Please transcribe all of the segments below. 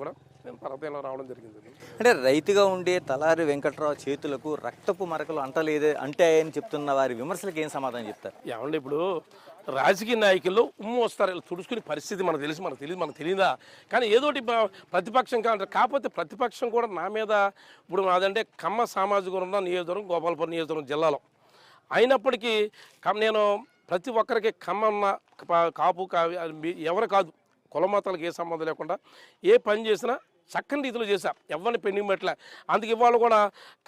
కూడా నేను పర్వతంలో రావడం జరిగింది. అంటే రైతుగా ఉండే తలారి వెంకట్రావు చేతులకు రక్తపు మరకలు అంటలేదే అంటాయని చెప్తున్న వారి విమర్శలకు ఏం సమాధానం చెప్తారు? ఏమండి ఇప్పుడు రాజకీయ నాయకుల్లో ఉమ్ము వస్తారు, ఇలా తుడుచుకునే పరిస్థితి మనకు తెలిసి మనకు తెలియదా? కానీ ఏదోటి ప్రతిపక్షం కాకపోతే ప్రతిపక్షం కూడా నా మీద ఇప్పుడు నాదంటే కమ్మ సామాజిక వర్గం నియోజకవర్గం గోపాలపురం నియోజకవర్గం జిల్లాలో అయినప్పటికీ నేను ప్రతి ఒక్కరికి కమ్మన్న కాపు ఎవరు కాదు, కులమతాలకు ఏ సంబంధం లేకుండా ఏ పని చేసినా చక్కని రీతిలో చేశా, ఎవరిని పెండింగ్ పెట్టలే. అందుకే ఇవాళ కూడా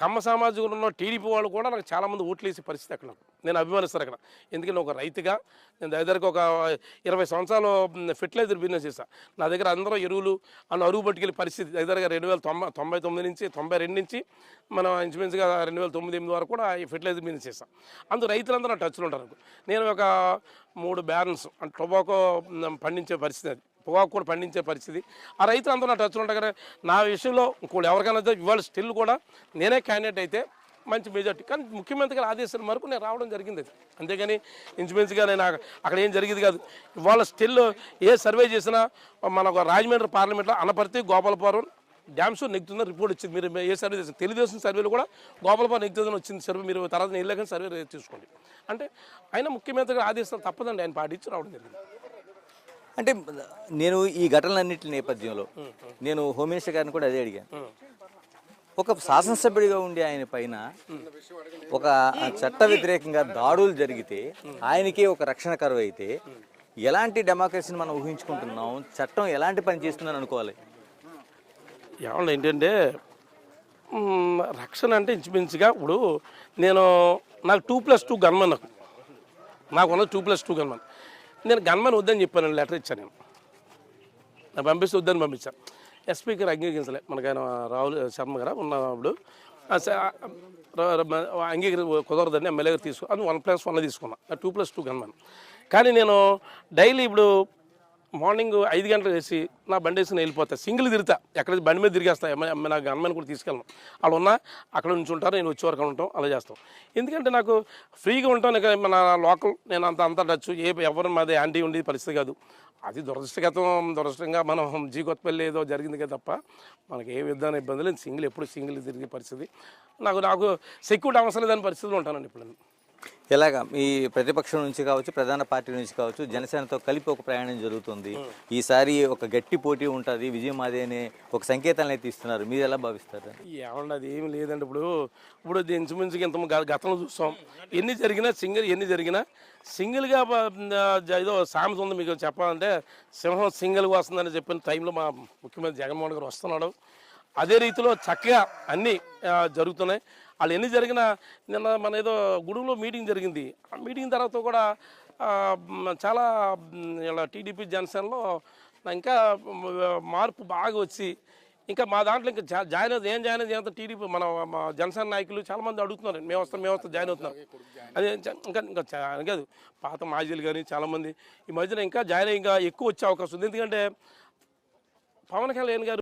కమ్మ సామాజిక ఉన్న టీడీపీ వాళ్ళు కూడా నాకు చాలామంది ఓట్లు వేసే పరిస్థితి అక్కడ నేను అభిమానిస్తారు అక్కడ. ఎందుకంటే ఒక రైతుగా నేను దగ్గరకు ఒక 20 సంవత్సరాలు ఫెర్టిలైజర్ బిజినెస్ చేశాను. నా దగ్గర అందరూ ఎరువులు అరువు పట్టుకెళ్ళే పరిస్థితి దగ్గరగా 1999 నుంచి 92 నుంచి మనం ఇంచుమించుగా 2009 వరకు కూడా ఈ ఫెర్టిలైజర్ బిజినెస్ చేశాను. అందుకు రైతులందరూ నా టచ్లో ఉంటారు. నేను ఒక 3 బ్యారన్స్ అంటే టొబాకో పండించే పరిస్థితి, అది పొగాకు కూడా పండించే పరిస్థితి. ఆ రైతులు అందరూ నా టచ్లో ఉంటారు కదా. నా విషయంలో ఇంకోటి ఎవరికైనా ఇవాళ స్టిల్ కూడా నేనే క్యాండిడేట్ అయితే మంచి మెజార్టీ, కానీ ముఖ్యమంత్రి గారి ఆదేశాల వరకు నేను రావడం జరిగింది. అది అంతేగాని ఇంచుమించుగా నేను అక్కడ ఏం జరిగింది కాదు. ఇవాళ స్టిల్ ఏ సర్వే చేసినా మన రాజమండ్రి పార్లమెంట్లో అనపర్తి గోపాలపురం డ్యామ్స్ నెగ్గుతుందని రిపోర్ట్ వచ్చింది. మీరు ఏ సర్వే చేసిన తెలుగుదేశం సర్వేలు కూడా గోపాలపురం నెగ్గుతుందని వచ్చింది సర్వే. మీరు తర్వాత నేను వెళ్ళాక సర్వే తీసుకోండి. అంటే ఆయన ముఖ్యమంత్రి గారి ఆదేశాలు తప్పదండి, ఆయన పాటించి రావడం జరిగింది. అంటే నేను ఈ ఘటనలన్నింటి నేపథ్యంలో నేను హోమ్ మినిస్టర్ గారిని కూడా అదే అడిగాను. ఒక శాసనసభ్యుడిగా ఉండి ఆయన పైన ఒక చట్ట వ్యతిరేకంగా దాడులు జరిగితే ఆయనకే ఒక రక్షణ కరువు అయితే ఎలాంటి డెమోక్రసీని మనం ఊహించుకుంటున్నాం? చట్టం ఎలాంటి పని చేస్తుందని అనుకోవాలి? ఏమన్నా ఏంటంటే రక్షణ అంటే ఇంచుమించుగా ఇప్పుడు నాకు 2+2 గన్మన్, నాకు ఉన్నది 2+2 గన్మన్. నేను గన్మన్ వద్దని చెప్పాను, లెటర్ ఇచ్చాను. నేను పంపిస్తే వద్దని పంపించాను. ఎస్పీ గారు అంగీకరించలే, మనకైనా రాహుల్ శర్మ గారు ఉన్నప్పుడు అంగీకరి కుదరదని ఎమ్మెల్యే గారు తీసుకుని అది 1+1 తీసుకున్నా, 2+2 గన్మన్. కానీ నేను డైలీ ఇప్పుడు మార్నింగ్ 5 గంటలకు వేసి నా బండి వేసి వెళ్ళిపోతా, సింగిల్ తిరుగుతా, ఎక్కడ బండి మీద తిరిగేస్తా. నాకు గన్మన్ కూడా తీసుకెళ్ళను, వాళ్ళు ఉన్నా అక్కడ నుంచి ఉంటారు, నేను వచ్చే వరకు ఉంటాం, అలా చేస్తాం. ఎందుకంటే నాకు ఫ్రీగా ఉంటాను. మన లోకల్ నేను అంత టచ్ ఎవరు మాది యాంటీ ఉండేది పరిస్థితి కాదు. అది దురదృష్టంగా మనం జీకొత్తపల్లి ఏదో జరిగింది కదా తప్ప మనకి ఏ విధాన ఇబ్బంది లేదు. ఎప్పుడు సింగిల్ తిరిగే పరిస్థితి, నాకు సెక్యూరిటీ అవసరం లేదని పరిస్థితులు ఉంటానండి ఇప్పుడు. ఎలాగా ఈ ప్రతిపక్షం నుంచి కావచ్చు, ప్రధాన పార్టీ నుంచి కావచ్చు, జనసేనతో కలిపి ఒక ప్రయాణం జరుగుతుంది. ఈసారి ఒక గట్టి పోటీ ఉంటుంది, విజయం మాదే అనే ఒక సంకేతాలను అయితే ఇస్తున్నారు. మీరు ఎలా భావిస్తారు? ఏమన్నా అది ఏమి లేదండి. ఇప్పుడు ఇంచుమించుగా ఇంత గతంలో చూస్తాం, ఎన్ని జరిగినా సింగిల్గా ఏదో సామెత ఉంది మీకు చెప్పాలంటే, సింహం సింగిల్గా వస్తుందని చెప్పిన టైంలో మా ముఖ్యమంత్రి జగన్మోహన్ గారు వస్తున్నాడు. అదే రీతిలో చక్కగా అన్నీ జరుగుతున్నాయి. వాళ్ళు ఎన్ని జరిగినా నిన్న మన ఏదో గూడూరులో మీటింగ్ జరిగింది. ఆ మీటింగ్ తర్వాత కూడా చాలా ఇలా టీడీపీ జనసేనలో ఇంకా మార్పు బాగా వచ్చి ఇంకా మా దాంట్లో ఇంకా జాయిన్ అవుతుంది టీడీపీ మన జనసేన నాయకులు చాలామంది అడుగుతున్నారు, మేము వస్తాం జాయిన్ అవుతున్నారు. అదే ఇంకా కాదు, పాత మాజీలు కానీ చాలామంది ఈ మధ్యన ఇంకా జాయిన్ ఇంకా ఎక్కువ వచ్చే అవకాశం ఉంది. ఎందుకంటే పవన్ కళ్యాణ్ గారు